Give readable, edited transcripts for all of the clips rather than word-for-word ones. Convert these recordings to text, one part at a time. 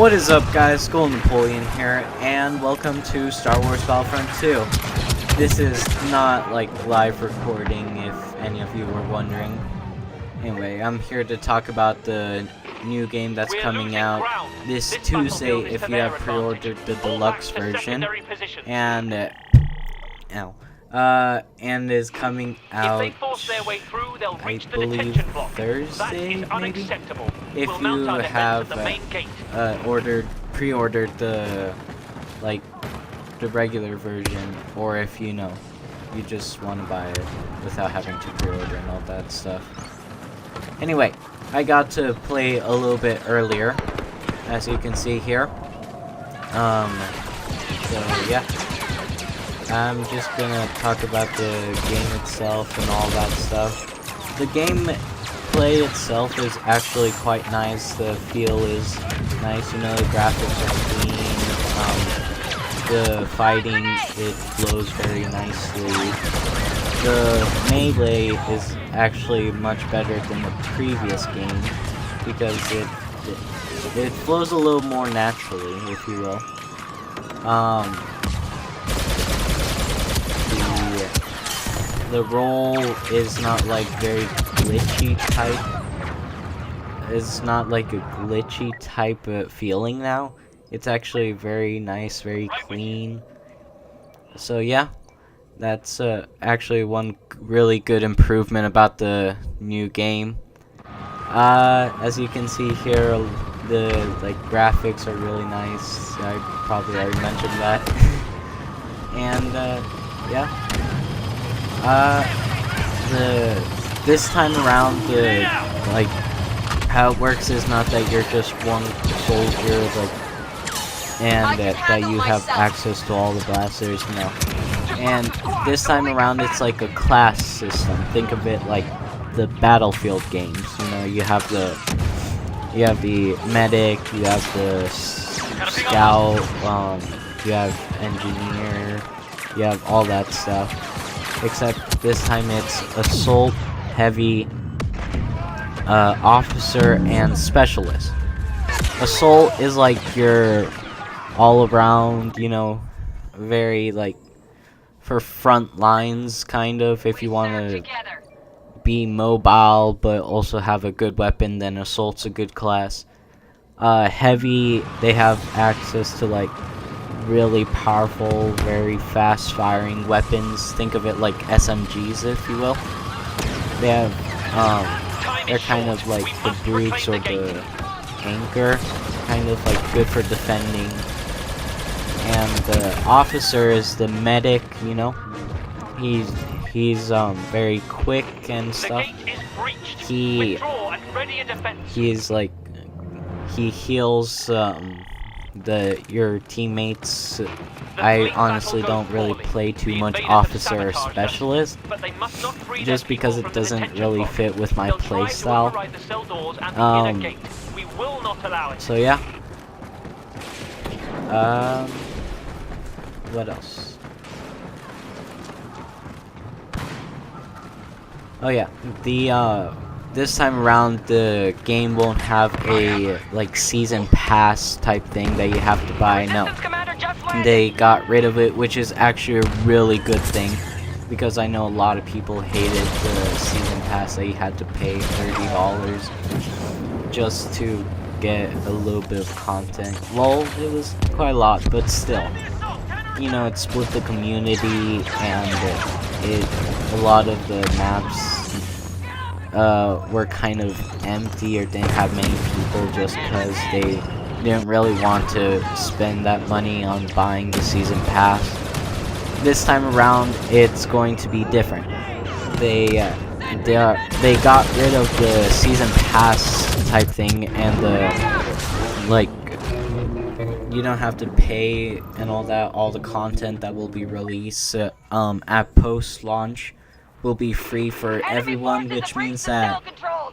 What is up, guys? Napoleon here, and welcome to Star Wars Battlefront 2. This is not like live recording, if any of you were wondering. Anyway, I'm here to talk about the new game that's coming out this Tuesday if you have pre-ordered the deluxe version, and and is coming out, I believe, Thursday, maybe? If you have pre-ordered the regular version, or if you just want to buy it without having to pre-order and all that stuff. Anyway, I got to play a little bit earlier, as you can see here. So yeah, I'm just gonna talk about the game itself and all that stuff. The gameplay itself is actually quite nice. The feel is nice, the graphics are clean. The fighting, it flows very nicely. The melee is actually much better than the previous game because it flows a little more naturally, if you will. The roll is not like very glitchy type. It's not like a glitchy type of feeling now. It's actually very nice, very clean. So yeah, that's actually one really good improvement about the new game. As you can see here, the graphics are really nice. I probably already mentioned that. And yeah. This time around, how it works is not that you're just one soldier, and that you have access to all the blasters, no. And this time around, it's like a class system. Think of it like the Battlefield games. You have the medic, you have the scout, you have engineer, you have all that stuff. Except this time it's assault, heavy, officer, and specialist. Assault is like your all around, very for front lines kind of, if you want to be mobile but also have a good weapon, then assault's a good class. Heavy, they have access to really powerful, very fast firing weapons. Think of it like SMGs, if you will. They have they're kind of like the brutes or the anchor, kind of good for defending. And the officer is the medic, he's very quick and stuff. He heals your teammates. I honestly don't really play too much officer or specialist, just because it doesn't really fit with my playstyle. So yeah. What else? Oh yeah, this time around, the game won't have a season pass type thing that you have to buy. No, they got rid of it, which is actually a really good thing, because I know a lot of people hated the season pass that you had to pay $30 just to get a little bit of content. Well, it was quite a lot, but still, it split the community, and a lot of the maps were kind of empty or didn't have many people, just because they didn't really want to spend that money on buying the season pass. This time around, it's going to be different. They got rid of the season pass type thing, and you don't have to pay and all that. All the content that will be released at post-launch will be free for everyone, which means that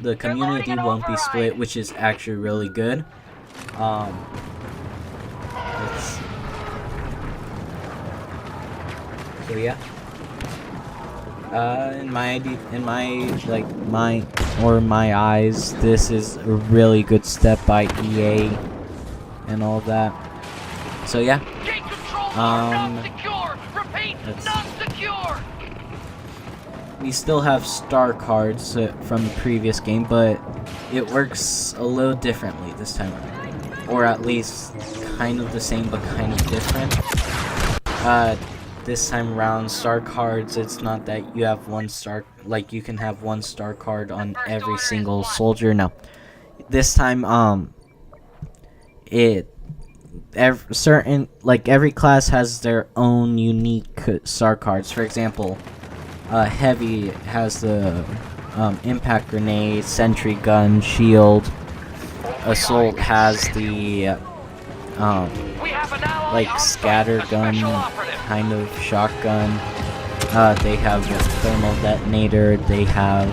the community won't be split, which is actually really good. So yeah. In my eyes, this is a really good step by EA. and all of that. So yeah, we still have star cards from the previous game, but it works a little differently this time around, or at least kind of the same but kind of different. This time around, star cards, it's not that you have one star, like you can have one star card on every single soldier. No, this time every class has their own unique star cards. For example, heavy has the impact grenade, sentry gun, shield. Assault has the like scatter gun kind of shotgun. They have a thermal detonator. They have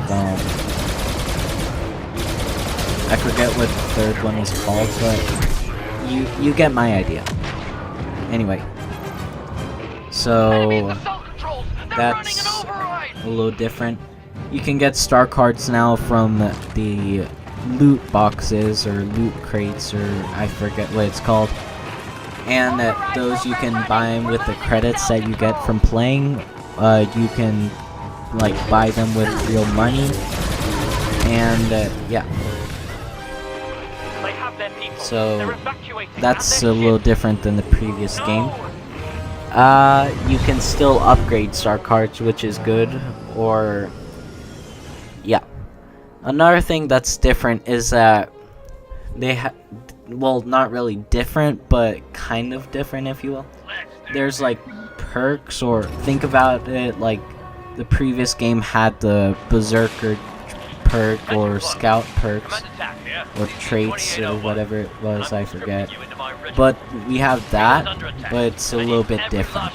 I forget what the third one is called, but you get my idea. Anyway, so that's a little different. You can get star cards now from the loot boxes or loot crates, or I forget what it's called. And those you can buy them with the credits that you get from playing. You can like buy them with real money, and yeah. So that's a little different than the previous game. You can still upgrade star cards, which is good, or yeah. Another thing that's different is that they have, well, not really different, but kind of different, if you will. There's like perks, or think about it like the previous game had the Berserker perk or Scout perks or traits or whatever it was, I forget. But we have that, but it's a little bit different.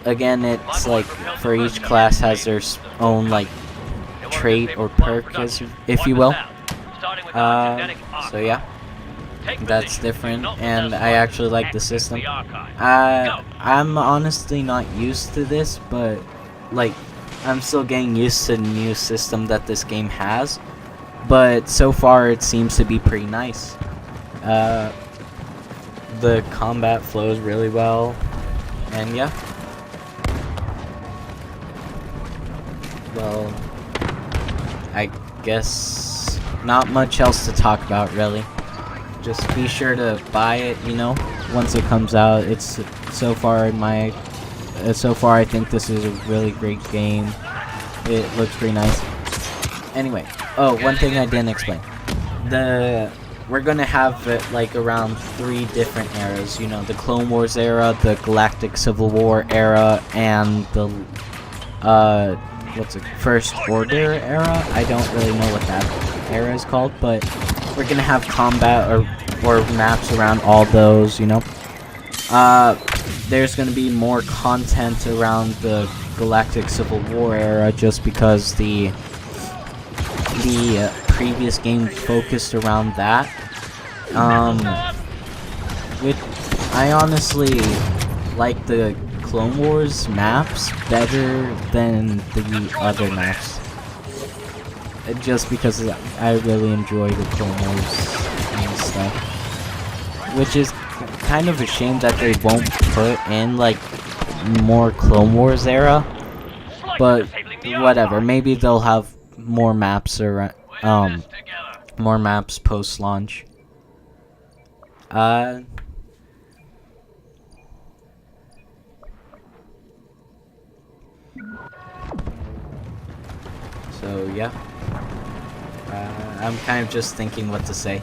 Again, it's like for each class has their own like trait or perk, if you will. So yeah, that's different, and I actually like the system. I'm honestly not used to this, but like I'm still getting used to the new system that this game has. But so far it seems to be pretty nice. The combat flows really well, and yeah. Well, I guess not much else to talk about, really. Just be sure to buy it, you know, once it comes out. It's so far I think this is a really great game. It looks pretty nice. Anyway, oh, one thing I didn't explain. We're gonna have it like around 3 different eras. You know, the Clone Wars era, the Galactic Civil War era, and the First Order era. I don't really know what that era is called, but we're gonna have combat or maps around all those. You know, there's gonna be more content around the Galactic Civil War era, just because the previous game focused around that. Which I honestly like the Clone Wars maps better than the other maps, just because I really enjoy the Clone Wars and stuff. Which is kind of a shame that they won't put in like more Clone Wars era, but whatever. Maybe they'll have more maps around, more maps post launch. So yeah, I'm kind of just thinking what to say.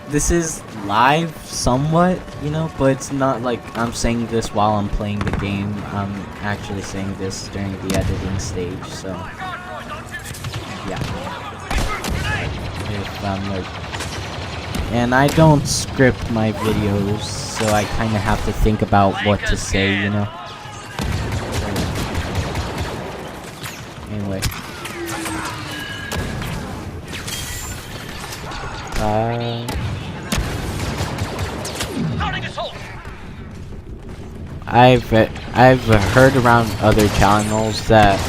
This is live somewhat, you know, but it's not like I'm saying this while I'm playing the game. I'm actually saying this during the editing stage, so yeah. If I'm like, and I don't script my videos, so I kind of have to think about what to say, you know. Anyway. I've heard around other channels that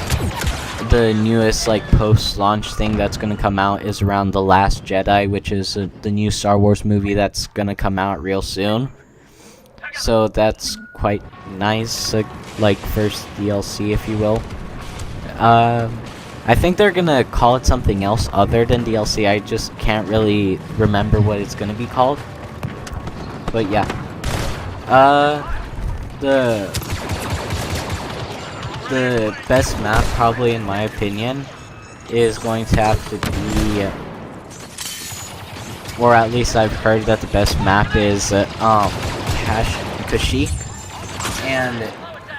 the newest like post-launch thing that's gonna come out is around The Last Jedi, which is the new Star Wars movie that's gonna come out real soon. So that's quite nice, like first DLC, if you will. I think they're gonna call it something else other than DLC. I just can't really remember what it's gonna be called. But yeah, the best map, probably in my opinion, is going to have to be, or at least I've heard that the best map is Kashyyyk, and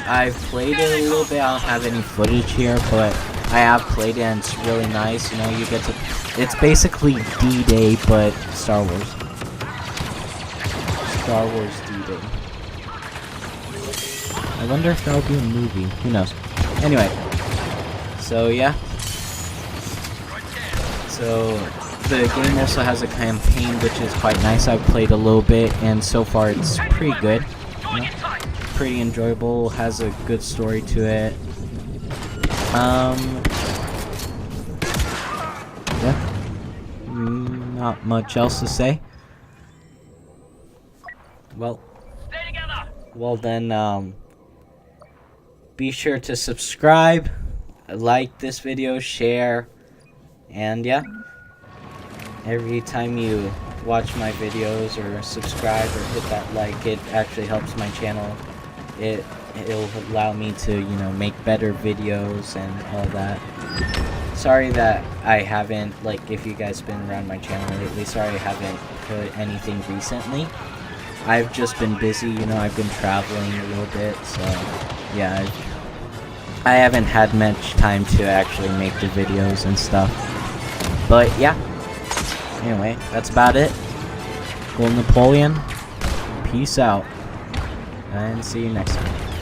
I've played it a little bit. I don't have any footage here, but I have played it and it's really nice. You know, you get to, it's basically D-Day, but Star Wars. Star Wars D-Day. I wonder if that'll be a movie. Who knows? Anyway, so yeah. So the game also has a campaign, which is quite nice. I've played a little bit, and so far it's pretty good. You know? Pretty enjoyable. Has a good story to it. Yeah. Not much else to say. Well then, be sure to subscribe, like this video, share, and yeah. Every time you watch my videos or subscribe or hit that like, it actually helps my channel. It'll allow me to, you know, make better videos and all that. Sorry that I haven't, like, if you guys been around my channel lately, sorry I haven't put anything recently. I've just been busy, you know, I've been traveling a little bit, so yeah, I haven't had much time to actually make the videos and stuff. But yeah, anyway, that's about it. Gold Napoleon, peace out, and see you next time.